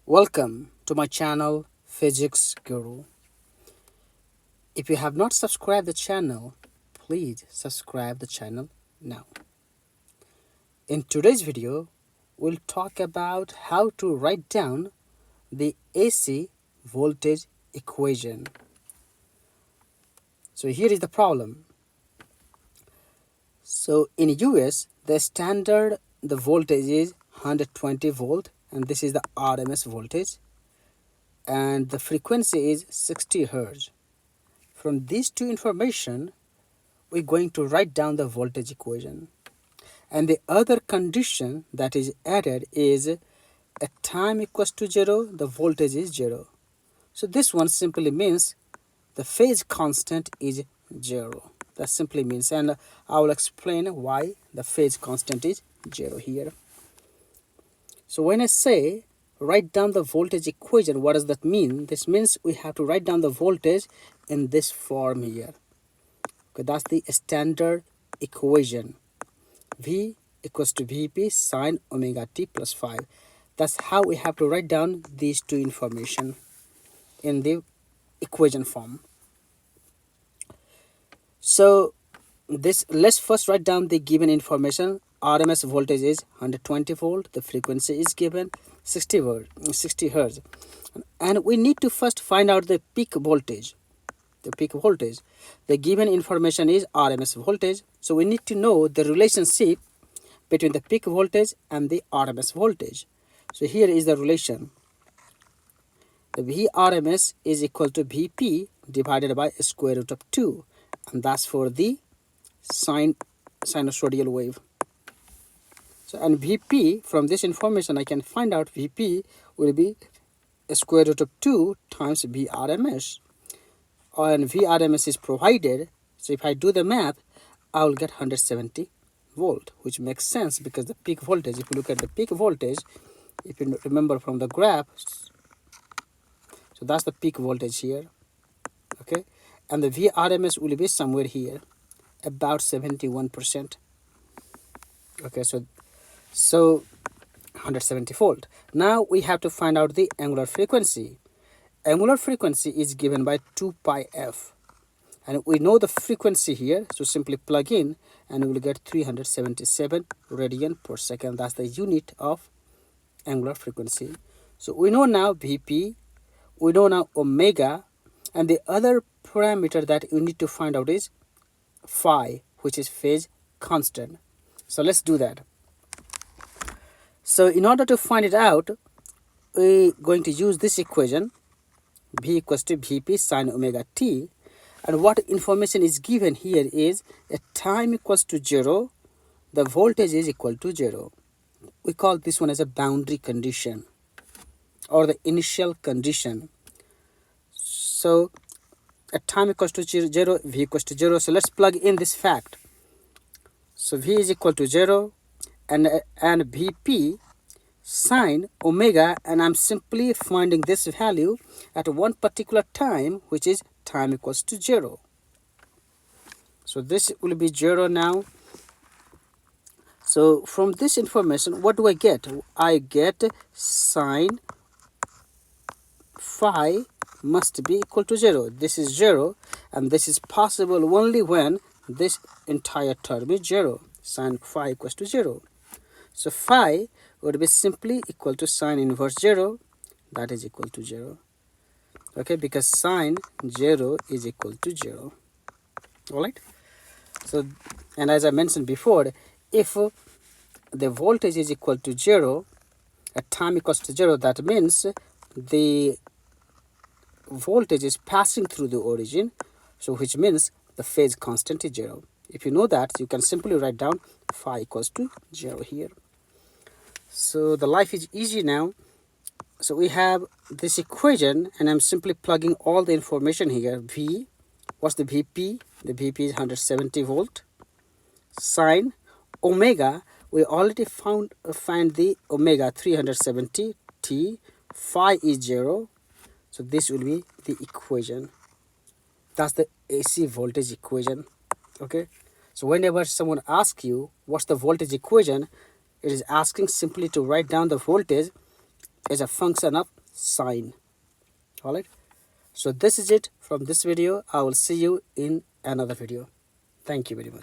Welcome to my channel Physics Guru. If you have not subscribed the channel, please subscribe the channel now. In today's video, we'll talk about how to write down the AC voltage equation. So here is the problem. So in US, the voltage is 120 volt and this is the RMS voltage and the frequency is 60 Hertz. From these two information, we're going to write down the voltage equation. And the other condition that is added is at time equals to 0, the voltage is 0. So this one simply means the phase constant is 0. That simply means, and I will explain why the phase constant is 0 here. So when I say write down the voltage equation, what does that mean? This means we have to write down the voltage in this form here. Okay, that's the standard equation. V equals to Vp sine omega t plus 5. That's how we have to write down these two information in the equation form. So let's first write down the given information. RMS voltage is 120 volt. The frequency is given 60 hertz. And we need to first find out the peak voltage. The given information is RMS voltage. So we need to know the relationship between the peak voltage and the RMS voltage. So here is the relation. The Vrms is equal to Vp divided by square root of 2. And that's for the sinusoidal wave. So and Vp, from this information I can find out Vp will be square root of 2 times Vrms. And Vrms is provided, so if I do the math, I will get 170 volt, which makes sense because the peak voltage, if you look at the peak voltage, if you remember from the graph, so that's the peak voltage here, okay, and the Vrms will be somewhere here, about 71%. Okay, so 170 volt. Now we have to find out the angular frequency. Angular frequency is given by 2 pi f, and we know the frequency here, so simply plug in and we will get 377 radian per second. That's the unit of angular frequency. So we know now Vp, we know now omega, and the other parameter that you need to find out is phi, which is phase constant. So let's do that. So in order to find it out, we're going to use this equation, V equals to Vp sine omega t, and what information is given here is at time equals to 0, the voltage is equal to 0. We call this one as a boundary condition or the initial condition. So at time equals to 0, V equals to 0. So let's plug in this fact. So V is equal to 0 and Vp sine omega, and I'm simply finding this value at one particular time, which is time equals to 0. So this will be 0 now. So from this information, what do I get? I get sine phi must be equal to 0. This is 0, and this is possible only when this entire term is 0. Sine phi equals to 0. So phi would be simply equal to sine inverse 0, that is equal to 0. Okay, because sine 0 is equal to 0. Alright. So, and as I mentioned before, if the voltage is equal to 0, at time equals to 0, that means the voltage is passing through the origin, so which means the phase constant is 0. If you know that, you can simply write down phi equals to 0 here. So the life is easy now. So we have this equation, and I'm simply plugging all the information here. V, what's the Vp? The Vp is 170 volt. Sine omega, we already find the omega 370 t. Phi is 0. So this will be the equation. That's the AC voltage equation. Okay. So whenever someone asks you what's the voltage equation, it is asking simply to write down the voltage is a function of sine. All right. So this is it from this video. I will see you in another video. Thank you very much.